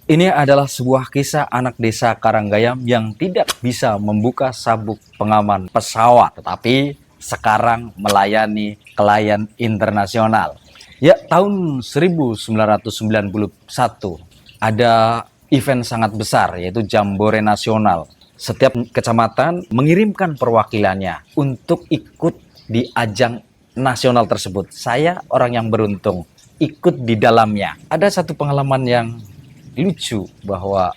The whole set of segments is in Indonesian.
Ini adalah sebuah kisah anak desa Karanggayam yang tidak bisa membuka sabuk pengaman pesawat, tetapi sekarang melayani klien internasional. Ya, tahun 1991 ada event sangat besar yaitu Jambore Nasional. Setiap kecamatan mengirimkan perwakilannya untuk ikut di ajang nasional tersebut. Saya orang yang beruntung ikut di dalamnya. Ada satu pengalaman yang lucu bahwa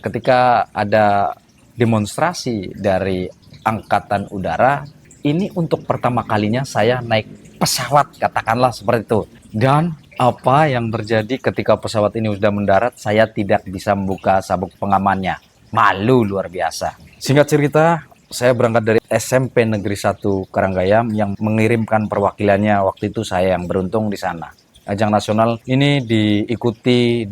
ketika ada demonstrasi dari angkatan udara, ini untuk pertama kalinya saya naik pesawat, katakanlah seperti itu. Dan apa yang terjadi ketika pesawat ini sudah mendarat, saya tidak bisa membuka sabuk pengamannya. Malu luar biasa. Singkat cerita, saya berangkat dari SMP Negeri 1 Karanggayam yang mengirimkan perwakilannya. Waktu itu saya yang beruntung di sana. Ajang nasional ini diikuti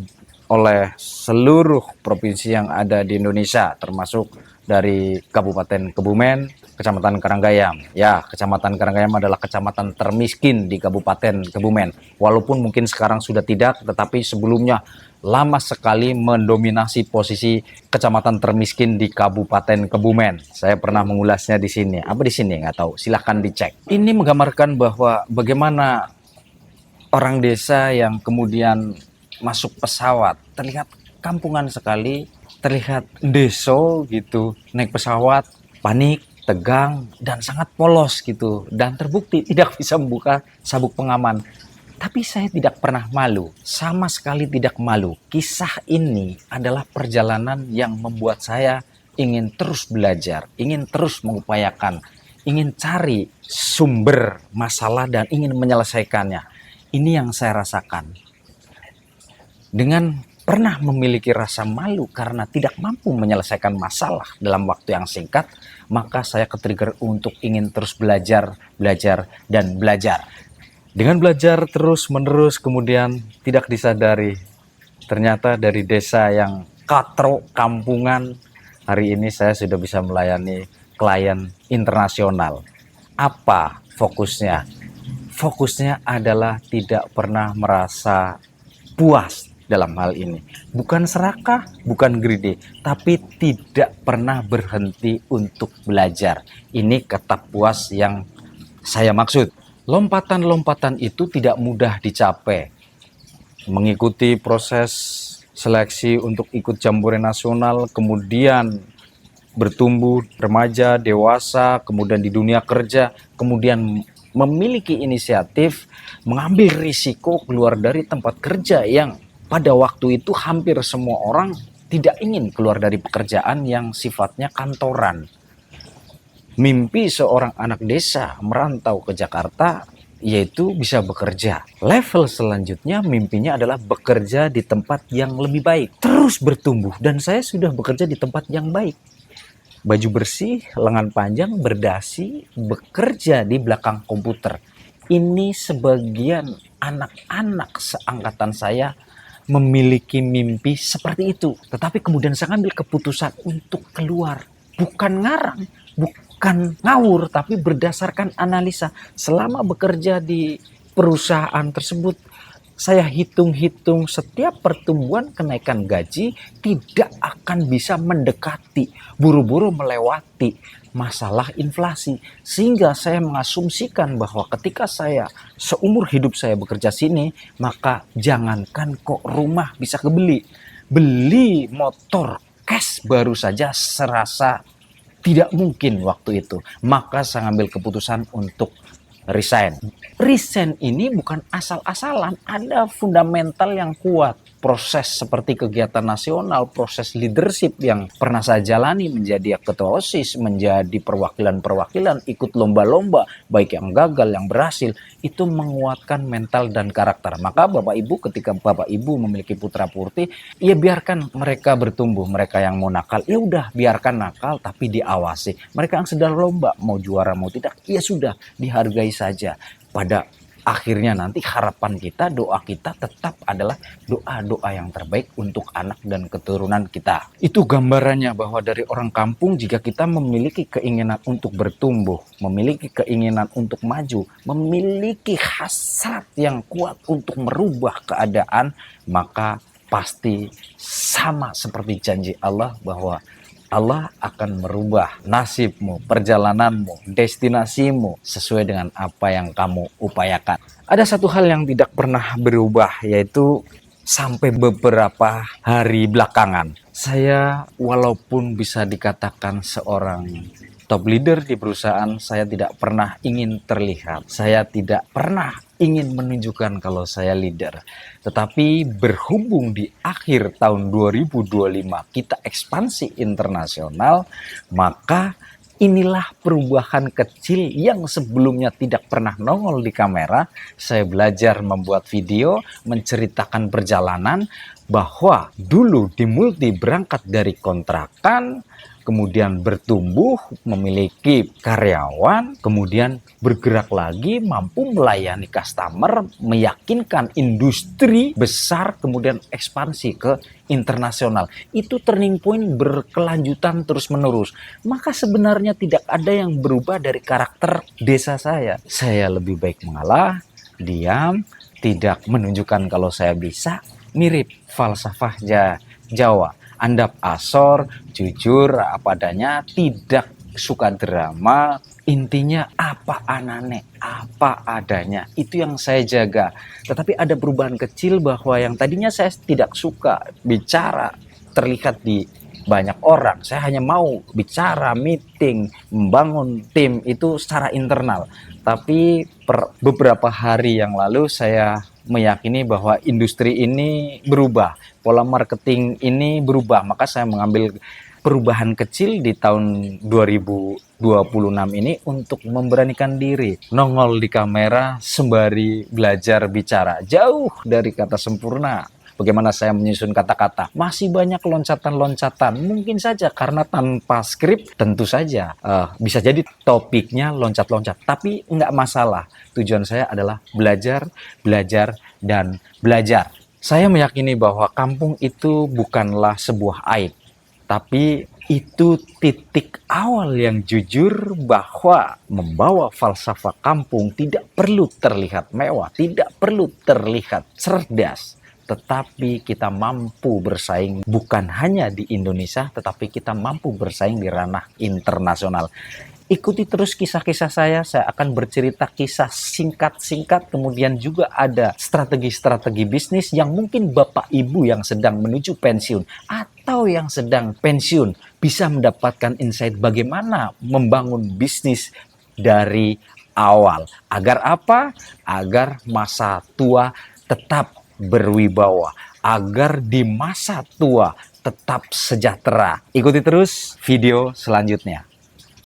oleh seluruh provinsi yang ada di Indonesia, termasuk dari Kabupaten Kebumen, Kecamatan Karanggayam. Ya, Kecamatan Karanggayam adalah kecamatan termiskin di Kabupaten Kebumen. Walaupun mungkin sekarang sudah tidak, tetapi sebelumnya lama sekali mendominasi posisi kecamatan termiskin di Kabupaten Kebumen. Saya pernah mengulasnya di sini. Apa di sini? Nggak tahu. Silahkan dicek. Ini menggambarkan bahwa bagaimana orang desa yang kemudian masuk pesawat, terlihat kampungan sekali, terlihat deso gitu, naik pesawat, panik, tegang, dan sangat polos gitu, dan terbukti tidak bisa membuka sabuk pengaman. Tapi saya tidak pernah malu, sama sekali tidak malu. Kisah ini adalah perjalanan yang membuat saya ingin terus belajar, ingin terus mengupayakan, ingin cari sumber masalah dan ingin menyelesaikannya. Ini yang saya rasakan. Dengan pernah memiliki rasa malu karena tidak mampu menyelesaikan masalah dalam waktu yang singkat, maka saya ketrigger untuk ingin terus belajar, dan belajar. Dengan belajar terus-menerus, kemudian tidak disadari, ternyata dari desa yang katro, kampungan, hari ini saya sudah bisa melayani klien internasional. Apa fokusnya? Fokusnya adalah tidak pernah merasa puas dalam hal ini. Bukan serakah, bukan greedy, tapi tidak pernah berhenti untuk belajar. Ini kata puas yang saya maksud. Lompatan-lompatan itu tidak mudah dicapai. Mengikuti proses seleksi untuk ikut Jambore Nasional, kemudian bertumbuh, remaja, dewasa, kemudian di dunia kerja, kemudian memiliki inisiatif, mengambil risiko keluar dari tempat kerja yang pada waktu itu hampir semua orang tidak ingin keluar dari pekerjaan yang sifatnya kantoran. Mimpi seorang anak desa merantau ke Jakarta yaitu bisa bekerja. Level selanjutnya mimpinya adalah bekerja di tempat yang lebih baik. Terus bertumbuh dan saya sudah bekerja di tempat yang baik. Baju bersih, lengan panjang, berdasi, bekerja di belakang komputer. Ini sebagian anak-anak seangkatan saya memiliki mimpi seperti itu. Tetapi kemudian saya ambil keputusan untuk keluar. Bukan ngarang, bukan ngawur, tapi berdasarkan analisa. Selama bekerja di perusahaan tersebut, saya hitung-hitung setiap pertumbuhan kenaikan gaji tidak akan bisa mendekati, buru-buru melewati masalah inflasi. Sehingga saya mengasumsikan bahwa ketika saya seumur hidup saya bekerja sini, maka jangankan kok rumah bisa kebeli. Beli motor cash baru saja serasa tidak mungkin waktu itu. Maka saya ambil keputusan untuk resign. Resign ini bukan asal-asalan, ada fundamental yang kuat. Proses seperti kegiatan nasional, proses leadership yang pernah saya jalani, menjadi ketua OSIS, menjadi perwakilan-perwakilan, ikut lomba-lomba, baik yang gagal, yang berhasil, itu menguatkan mental dan karakter. Maka Bapak Ibu, ketika Bapak Ibu memiliki putra putri, ya biarkan mereka bertumbuh. Mereka yang mau nakal, ya udah biarkan nakal, tapi diawasi. Mereka yang sedang lomba, mau juara mau tidak, ya sudah dihargai saja. Pada akhirnya nanti harapan kita, doa kita tetap adalah doa-doa yang terbaik untuk anak dan keturunan kita. Itu gambarannya bahwa dari orang kampung, jika kita memiliki keinginan untuk bertumbuh, memiliki keinginan untuk maju, memiliki hasrat yang kuat untuk merubah keadaan, maka pasti sama seperti janji Allah bahwa Allah akan merubah nasibmu, perjalananmu, destinasimu sesuai dengan apa yang kamu upayakan. Ada satu hal yang tidak pernah berubah, yaitu sampai beberapa hari belakangan. Saya walaupun bisa dikatakan seorang top leader di perusahaan, saya tidak pernah ingin terlihat. Saya tidak pernah ingin menunjukkan kalau saya leader. Tetapi berhubung di akhir tahun 2025 kita ekspansi internasional, maka inilah perubahan kecil yang sebelumnya tidak pernah nongol di kamera. Saya belajar membuat video, menceritakan perjalanan, bahwa dulu di Multi berangkat dari kontrakan, kemudian bertumbuh, memiliki karyawan, kemudian bergerak lagi, mampu melayani customer, meyakinkan industri besar, kemudian ekspansi ke internasional. Itu turning point berkelanjutan terus-menerus. Maka sebenarnya tidak ada yang berubah dari karakter desa saya. Saya lebih baik mengalah, diam, tidak menunjukkan kalau saya bisa, mirip falsafah Jawa. Andap asor, jujur apa adanya, tidak suka drama, intinya apa anane, apa adanya. Itu yang saya jaga. Tetapi ada perubahan kecil bahwa yang tadinya saya tidak suka bicara terlihat di banyak orang. Saya hanya mau bicara, meeting, membangun tim itu secara internal. Tapi beberapa hari yang lalu saya meyakini bahwa industri ini berubah, pola marketing ini berubah, maka saya mengambil perubahan kecil di tahun 2026 ini untuk memberanikan diri, nongol di kamera sembari belajar bicara, jauh dari kata sempurna. Bagaimana saya menyusun kata-kata, masih banyak loncatan-loncatan, mungkin saja karena tanpa skrip, tentu saja bisa jadi topiknya loncat-loncat, tapi nggak masalah. Tujuan saya adalah belajar, belajar, dan belajar. Saya meyakini bahwa kampung itu bukanlah sebuah aib, tapi itu titik awal yang jujur bahwa membawa falsafah kampung tidak perlu terlihat mewah, tidak perlu terlihat cerdas, tetapi kita mampu bersaing bukan hanya di Indonesia, tetapi kita mampu bersaing di ranah internasional. Ikuti terus kisah-kisah saya akan bercerita kisah singkat-singkat, kemudian juga ada strategi-strategi bisnis yang mungkin Bapak Ibu yang sedang menuju pensiun atau yang sedang pensiun bisa mendapatkan insight bagaimana membangun bisnis dari awal. Agar apa? Agar masa tua tetap berwibawa, agar di masa tua tetap sejahtera. Ikuti terus video selanjutnya.